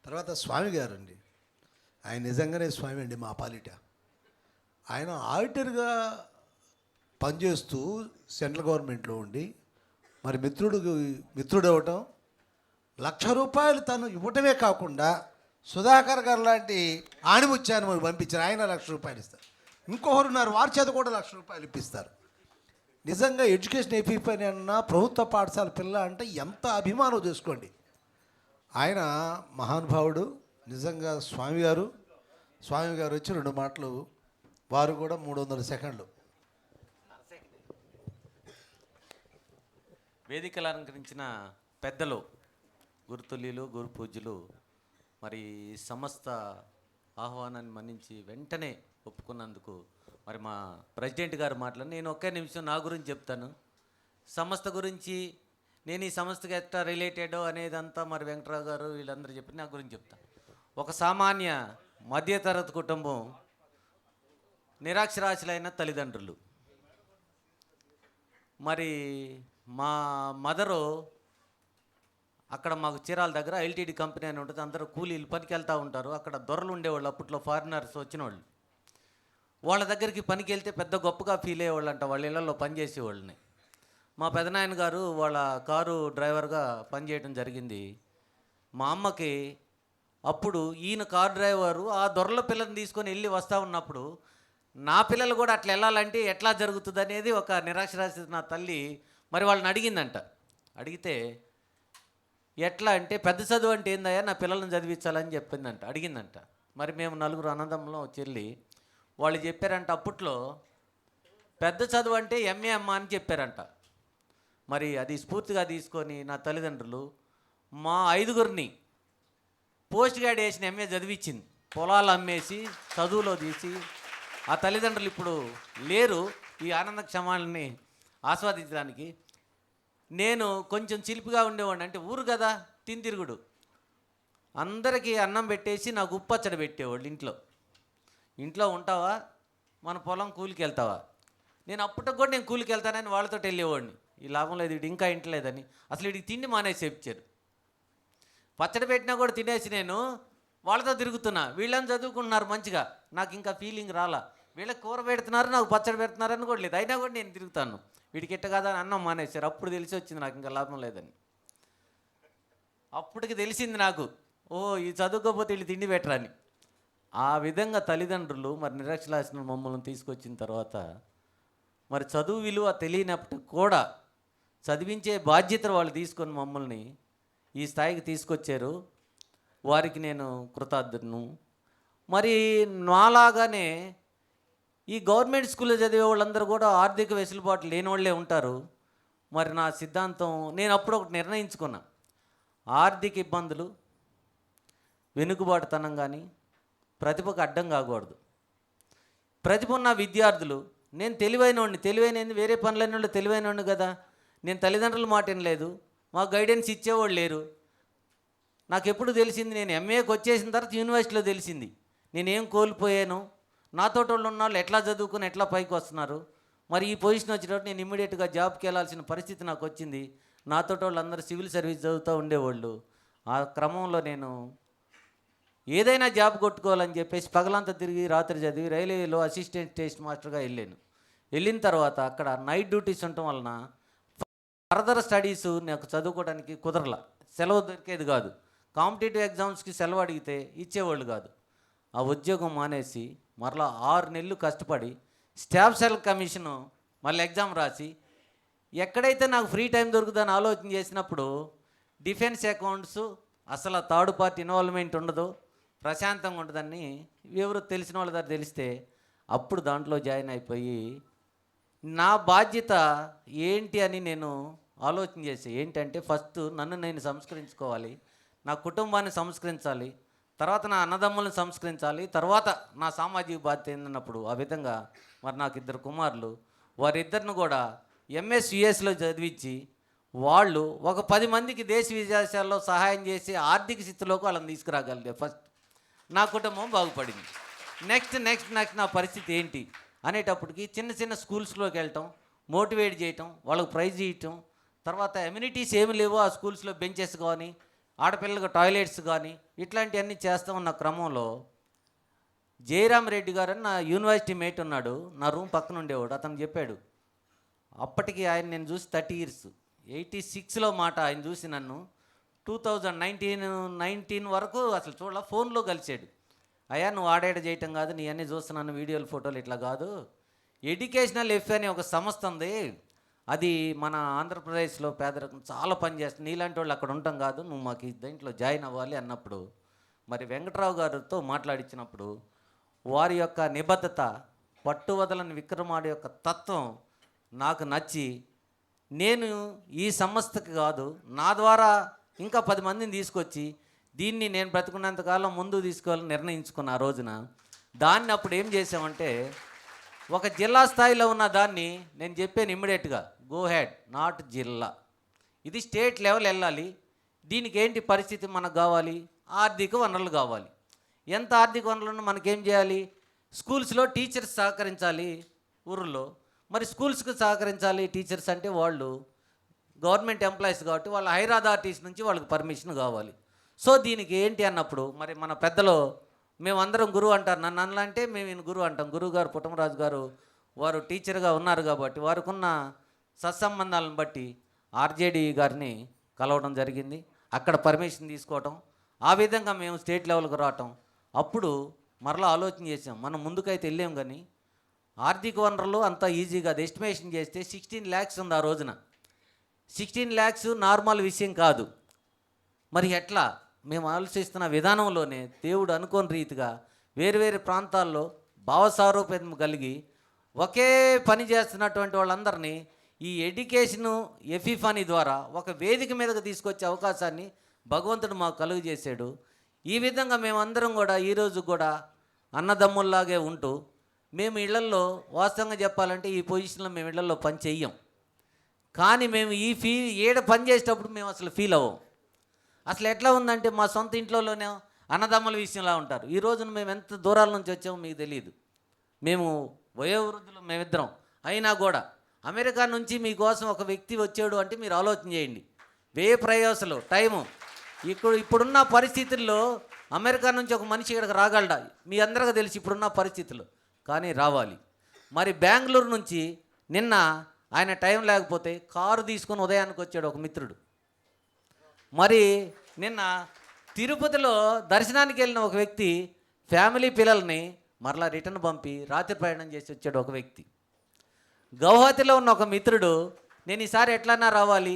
తర్వాత స్వామి గారండి. ఆయన నిజంగానే స్వామి అండి మా పాలిట. ఆయన ఆడిటర్గా పనిచేస్తూ సెంట్రల్ గవర్నమెంట్లో ఉండి మరి మిత్రుడు అవ్వటం, ₹1,00,000 తను ఇవ్వటమే కాకుండా సుధాకర్ గారు లాంటి ఆణిముత్యాన్ని మనకు పంపించారు. ఆయన ₹1,00,000 ఇస్తారు. ఇంకొకరు ఉన్నారు, వారి చేత కూడా ₹1,00,000 ఇప్పిస్తారు. నిజంగా ఎడ్యుకేషన్ అయిపోయిన ప్రభుత్వ పాఠశాల పిల్ల అంటే ఎంత అభిమానం చేసుకోండి. ఆయన మహానుభావుడు నిజంగా. స్వామి గారు వచ్చి 2 మాటలు, వారు కూడా 300 సెకండ్లు. వేదికలు అలంకరించిన పెద్దలు, గురుతుల్యులు, గురు పూజ్యులు, మరి సమస్త ఆహ్వానాన్ని మన్నించి వెంటనే ఒప్పుకున్నందుకు మరి మా ప్రెసిడెంట్ గారు మాట్లాడి, నేను ఒకే నిమిషం నా గురించి చెప్తాను. సంస్థ గురించి, నేను ఈ సంస్థకి ఎట్లా రిలేటెడ్ అనేదంతా మరి వెంకట్రావు గారు వీళ్ళందరూ చెప్పి నా గురించి చెప్తాను. ఒక సామాన్య మధ్యతరగతి కుటుంబం, నిరాక్షరాస్యులైన తల్లిదండ్రులు. మరి మా మదరు అక్కడ మాకు చీరాల దగ్గర ఎల్టీడీ కంపెనీ అని ఉంటుంది, అందరూ కూలీలు పనికి వెళ్తూ ఉంటారు. అక్కడ దొరలు ఉండేవాళ్ళు, అప్పట్లో ఫారినర్స్ వచ్చిన వాళ్ళు. వాళ్ళ దగ్గరికి పనికి వెళ్తే పెద్ద గొప్పగా ఫీల్ అయ్యేవాళ్ళు అంట, వాళ్ళ ఇళ్లలో పనిచేసేవాళ్ళని. మా పెదనాయన గారు వాళ్ళ కారు డ్రైవర్గా పనిచేయడం జరిగింది. మా అమ్మకి అప్పుడు ఈయన కారు డ్రైవరు ఆ దొరల పిల్లని తీసుకొని వెళ్ళి వస్తూ ఉన్నప్పుడు, నా పిల్లలు కూడా అట్లా వెళ్ళాలంటే ఎట్లా జరుగుతుంది అనేది ఒక నిరాక్షరాస్య నా తల్లి మరి వాళ్ళని అడిగిందంట. అడిగితే ఎట్లా అంటే, పెద్ద చదువు అంటే ఏందయ్యా, నా పిల్లల్ని చదివించాలని చెప్పిందంట, అడిగిందంట. మరి మేము 4 అన్నదమ్ములం చెల్లి, వాళ్ళు చెప్పారంట అప్పట్లో పెద్ద చదువు అంటే ఎంఏ అమ్మ అని చెప్పారంట. మరి అది స్ఫూర్తిగా తీసుకొని నా తల్లిదండ్రులు మా 5గురిని పోస్ట్ గ్రాడ్యుయేషన్ ఎంఏ చదివించింది. పొలాలు అమ్మేసి చదువులో తీసి. ఆ తల్లిదండ్రులు ఇప్పుడు లేరు ఈ ఆనంద క్షమాలని ఆస్వాదించడానికి. నేను కొంచెం చిలిపిగా ఉండేవాడిని, అంటే ఊరు కదా తిరుగుడు. అందరికీ అన్నం పెట్టేసి నాకు ఉప్పచ్చడి పెట్టేవాళ్ళు. ఇంట్లో ఉంటావా, మన పొలం కూలికి వెళ్తావా. నేను అప్పటికి కూడా నేను కూలికి వెళ్తానని వాళ్ళతో వెళ్ళేవాడిని. ఈ లాభం లేదు, వీడు ఇంకా ఇంటలేదని. అసలు వీడికి తిండి మానేసి చెప్పారు. పచ్చడి పెట్టినా కూడా తినేసి నేను వాళ్ళతో తిరుగుతున్నా. వీళ్ళని చదువుకుంటున్నారు మంచిగా, నాకు ఇంకా ఫీలింగ్ రాలా. వీళ్ళకి కూర పెడుతున్నారు, నాకు పచ్చడి పెడుతున్నారని కూడా లేదు. అయినా కూడా నేను తిరుగుతాను. వీడికి ఎట్ట కదా అని అన్నం మానేశారు. అప్పుడు తెలిసి వచ్చింది నాకు ఇంకా లాభం లేదని. అప్పటికి తెలిసింది నాకు, ఓ ఈ చదువుకోకపోతే వీళ్ళు తిండి పెట్టరని. ఆ విధంగా తల్లిదండ్రులు మరి నిరక్షరాస్యులు మమ్మల్ని తీసుకొచ్చిన తర్వాత మరి చదువు విలువ తెలియనప్పటికి కూడా చదివించే బాధ్యత వాళ్ళు తీసుకొని మమ్మల్ని ఈ స్థాయికి తీసుకొచ్చారు. వారికి నేను కృతజ్ఞును. మరి నాలాగానే ఈ గవర్నమెంట్ స్కూల్లో చదివే వాళ్ళందరూ కూడా ఆర్థిక వెసులుబాటు లేని వాళ్ళే ఉంటారు. మరి నా సిద్ధాంతం, నేను అప్పుడు ఒకటి నిర్ణయించుకున్నా, ఆర్థిక ఇబ్బందులు, వెనుకబాటుతనం కానీ ప్రతిభకు అడ్డం కాకూడదు. ప్రతిభ ఉన్న విద్యార్థులు, నేను తెలివైన వేరే పనులైన వాళ్ళు తెలివైన కదా. నేను తల్లిదండ్రుల మాట వినలేదు, మాకు గైడెన్స్ ఇచ్చేవాళ్ళు లేరు. నాకు ఎప్పుడు తెలిసింది, నేను ఎంఏకి వచ్చేసిన తర్వాత యూనివర్సిటీలో తెలిసింది నేనేం కోల్పోయాను. నాతో వాళ్ళు ఉన్న వాళ్ళు ఎట్లా చదువుకుని ఎట్లా పైకి వస్తున్నారు. మరి ఈ పొజిషన్ వచ్చేటప్పుడు నేను ఇమ్మీడియట్గా జాబ్కి వెళ్ళాల్సిన పరిస్థితి నాకు వచ్చింది. నాతో వాళ్ళు అందరూ సివిల్ సర్వీస్ చదువుతూ ఉండేవాళ్ళు. ఆ క్రమంలో నేను ఏదైనా జాబ్ కొట్టుకోవాలని చెప్పేసి పగలంతా తిరిగి రాత్రి చదివి రైల్వేలో అసిస్టెంట్ స్టేషన్ మాస్టర్గా వెళ్ళిన తర్వాత అక్కడ నైట్ డ్యూటీస్ ఉండటం వలన ఫర్దర్ స్టడీస్ నాకు చదువుకోవడానికి కుదరలా. సెలవు దొరికేది కాదు. కాంపిటేటివ్ ఎగ్జామ్స్కి సెలవు అడిగితే ఇచ్చేవాళ్ళు కాదు. ఆ ఉద్యోగం మానేసి మరలా 6 నెలలు కష్టపడి స్టాఫ్ సెలక్షన్ కమిషను మళ్ళీ ఎగ్జామ్ రాసి, ఎక్కడైతే నాకు ఫ్రీ టైం దొరుకుతుందని ఆలోచన చేసినప్పుడు డిఫెన్స్ అకౌంట్స్ అసలు థర్డ్ పార్టీ ఇన్వాల్వ్మెంట్ ఉండదు, ప్రశాంతంగా ఉంటుందని ఎవరు తెలిసిన వాళ్ళ దగ్గర తెలిస్తే అప్పుడు దాంట్లో జాయిన్ అయిపోయి నా బాధ్యత ఏంటి అని నేను ఆలోచన చేసి, ఏంటంటే ఫస్ట్ నన్ను నేను సంస్కరించుకోవాలి, నా కుటుంబాన్ని సంస్కరించాలి, తర్వాత నా అన్నదమ్ములను సంస్కరించాలి, తర్వాత నా సామాజిక బాధ్యత ఏందన్నప్పుడు ఆ విధంగా మరి నాకు 2 కుమారులు, వారిద్దరిని కూడా ఎంఎస్ యుఎస్లో చదివించి వాళ్ళు ఒక 10 మందికి దేశ విదేశాల్లో సహాయం చేసి ఆర్థిక స్థితిలోకి వాళ్ళని తీసుకురాగలిగే. ఫస్ట్ నా కుటుంబం బాగుపడింది. నెక్స్ట్ నా పరిస్థితి ఏంటి అనేటప్పటికి చిన్న స్కూల్స్లోకి వెళ్ళటం, మోటివేట్ చేయటం, వాళ్ళకి ప్రైజ్ ఇవ్వటం, తర్వాత ఎమ్యూనిటీస్ ఏమి లేవో ఆ స్కూల్స్లో బెంచెస్ కానీ ఆడపిల్లలకు టాయిలెట్స్ కానీ ఇట్లాంటివన్నీ చేస్తూ ఉన్న క్రమంలో జయరామ్ రెడ్డి గారు అని నా యూనివర్సిటీ మేట్ ఉన్నాడు, నా రూమ్ పక్కన ఉండేవాడు. అతను చెప్పాడు, అప్పటికి ఆయన నేను చూసి 30 years, 86లో మాట ఆయన చూసి నన్ను 2019 వరకు అసలు చూడాల, ఫోన్లో కలిసాడు. అయ్యా నువ్వు ఆడేడ చేయటం కాదు, నీ అన్నీ చూస్తున్నాను వీడియోలు ఫోటోలు, ఇట్లా కాదు, ఎడ్యుకేషనల్ ఎఫ్ అనే ఒక సంస్థ ఉంది, అది మన ఆంధ్రప్రదేశ్లో పేదరికం చాలా పనిచేస్తుంది, నీలాంటి వాళ్ళు అక్కడ ఉండటం కాదు, నువ్వు మాకు దీంట్లో జాయిన్ అవ్వాలి అన్నప్పుడు, మరి వెంకట్రావు గారితో మాట్లాడించినప్పుడు వారి యొక్క నిబద్ధత, పట్టువదలని విక్రమాడి యొక్క తత్వం నాకు నచ్చి, నేను ఈ సంస్థకి కాదు నా ద్వారా ఇంకా 10 మందిని తీసుకొచ్చి దీన్ని నేను బ్రతుకున్నంతకాలం ముందుకు తీసుకోవాలని నిర్ణయించుకున్న ఆ రోజున. దాన్ని అప్పుడు ఏం చేసామంటే, ఒక జిల్లా స్థాయిలో ఉన్న దాన్ని నేను చెప్పాను ఇమ్మీడియట్గా, గో హెడ్, నాట్ జిల్లా, ఇది స్టేట్ లెవెల్ వెళ్ళాలి. దీనికి ఏంటి పరిస్థితి మనకు కావాలి, ఆర్థిక వనరులు కావాలి. ఎంత ఆర్థిక వనరులను మనకేం చేయాలి, స్కూల్స్లో టీచర్స్ సహకరించాలి ఊర్లో. మరి స్కూల్స్కి సహకరించాలి టీచర్స్ అంటే వాళ్ళు గవర్నమెంట్ ఎంప్లాయీస్ కాబట్టి వాళ్ళ హైర్ అథారిటీస్ నుంచి వాళ్ళకి పర్మిషన్ కావాలి. సో దీనికి ఏంటి అన్నప్పుడు, మరి మన పెద్దలు మేమందరం గురువు అంటారు, నన్ను అనలంటే మేము ఈయన గురువు అంటాం. గురువు గారు పుట్టమరాజు గారు వారు టీచర్గా ఉన్నారు కాబట్టి వారికి ఉన్న సత్సంబంధాలను బట్టి ఆర్జేడీ గారిని కలవడం జరిగింది, అక్కడ పర్మిషన్ తీసుకోవటం, ఆ విధంగా మేము స్టేట్ లెవెల్కి రావటం. అప్పుడు మరలా ఆలోచన చేసాం, మనం ముందుకైతే వెళ్ళాం కానీ ఆర్థిక వనరులు అంత ఈజీగా అది ఎస్టిమేషన్ చేస్తే 16 lakhs ఉంది ఆ రోజున. 16 lakhs నార్మల్ విషయం కాదు. మరి ఎట్లా మేము ఆలోచిస్తున్న విధానంలోనే దేవుడు అనుకోని రీతిగా వేరు ప్రాంతాల్లో భావసారూప్యత కలిగి ఒకే పని చేస్తున్నటువంటి వాళ్ళందరినీ ఈ ఎడ్యుకేషను ఎఫిఫానీ ద్వారా ఒక వేదిక మీదకు తీసుకొచ్చే అవకాశాన్ని భగవంతుడు మాకు కలుగు చేశాడు. ఈ విధంగా మేమందరం కూడా ఈరోజు కూడా అన్నదమ్ముల్లాగే ఉంటూ, మేము ఇళ్లల్లో వాస్తవంగా చెప్పాలంటే ఈ పొజిషన్లో మేము ఇళ్లల్లో పని చెయ్యం, కానీ మేము ఏడ పని చేసేటప్పుడు మేము అసలు ఫీల్ అవ్వం. అసలు ఎట్లా ఉందంటే మా సొంత ఇంట్లోనే అన్నదమ్ముల విషయంలా ఉంటారు. ఈ రోజున మేము ఎంత దూరాల నుంచి వచ్చామో మీకు తెలియదు. మేము వయోవృద్ధులు మేమిద్దరం అయినా కూడా అమెరికా నుంచి మీకోసం ఒక వ్యక్తి వచ్చాడు అంటే మీరు ఆలోచన చేయండి, వ్యయ ప్రయాసలు, టైము. ఇప్పుడున్న పరిస్థితుల్లో అమెరికా నుంచి ఒక మనిషి ఇక్కడికి రాగలడా మీ అందరికీ తెలిసి ఇప్పుడున్న పరిస్థితులు, కానీ రావాలి. మరి బెంగళూరు నుంచి నిన్న ఆయన టైం లేకపోతే కారు తీసుకొని ఉదయానికి వచ్చాడు ఒక మిత్రుడు. మరి నిన్న తిరుపతిలో దర్శనానికి వెళ్ళిన ఒక వ్యక్తి ఫ్యామిలీ పిల్లల్ని మరలా రిటర్న్ పంపి రాత్రి ప్రయాణం చేసి వచ్చాడు ఒక వ్యక్తి. గౌహతిలో ఉన్న ఒక మిత్రుడు, నేను ఈసారి ఎట్లన్నా రావాలి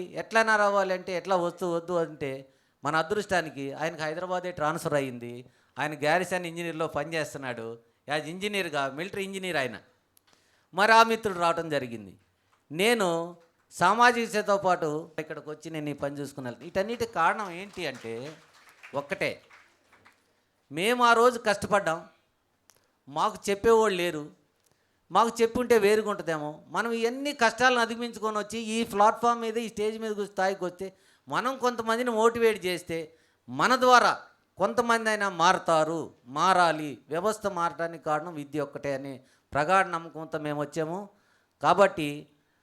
అంటే ఎట్లా వద్దు అంటే మన అదృష్టానికి ఆయనకు హైదరాబాదే ట్రాన్స్ఫర్ అయ్యింది. ఆయన గ్యారిసన్ ఇంజనీర్లో పనిచేస్తున్నాడు, యాజ్ ఇంజనీర్గా, మిలిటరీ ఇంజనీర్ ఆయన. మరి ఆ మిత్రుడు రావడం జరిగింది. నేను సామాజిక సేవతో పాటు ఇక్కడికి వచ్చి నేను ఈ పని చూసుకుని వెళ్తాను. వీటన్నిటికి కారణం ఏంటి అంటే ఒక్కటే, మేము ఆ రోజు కష్టపడ్డాం, మాకు చెప్పేవాళ్ళు లేరు, మాకు చెప్పుంటే వేరుగా ఉంటుందేమో. మనం ఇవన్నీ కష్టాలను అధిగమించుకొని వచ్చి ఈ ప్లాట్ఫామ్ మీద, ఈ స్టేజ్ మీద స్థాయికి వస్తే మనం కొంతమందిని మోటివేట్ చేస్తే మన ద్వారా కొంతమంది అయినా మారాలి. వ్యవస్థ మారడానికి కారణం విద్య ఒక్కటే అనే ప్రగాఢ నమ్మకంతో మేము వచ్చాము. కాబట్టి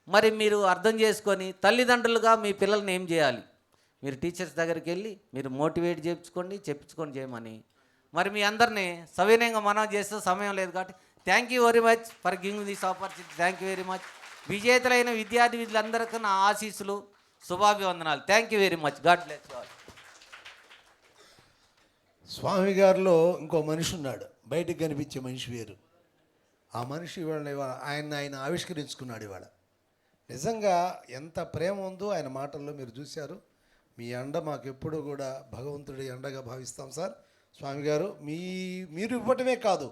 మరి మీరు అర్థం చేసుకొని తల్లిదండ్రులుగా మీ పిల్లల్ని ఏం చేయాలి, మీరు టీచర్స్ దగ్గరికి వెళ్ళి మీరు మోటివేట్ చెప్పించుకొని చేయమని మరి మీ అందరినీ సవినయంగా మనం చేస్తే సమయం లేదు కాబట్టి thank you very much for giving this opportunity. Thank you very much. విజేతలైన విద్యార్థులందరికీ నా ఆశీస్సులు, శుభాభివందనాలు. Thank you very much. God bless you all. స్వామి గారిలో ఇంకో మనిషి ఉన్నాడు, బయటికి కనిపించే మనిషి వేరు. ఆ మనిషి ఇవాళ ఆయన ఆవిష్కరించుకున్నాడు. ఇవాళ నిజంగా ఎంత ప్రేమ ఉందో ఆయన మాటల్లో మీరు చూశారు. మీ అండ మాకు ఎప్పుడూ కూడా భగవంతుడి అండగా భావిస్తాం సార్. స్వామి గారు మీరు ఇవ్వటమే కాదు,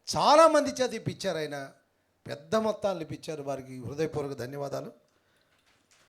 చాలామంది చేత ఇప్పించారు, ఆయన పెద్ద మొత్తాలు ఇప్పించారు. వారికి హృదయపూర్వక ధన్యవాదాలు.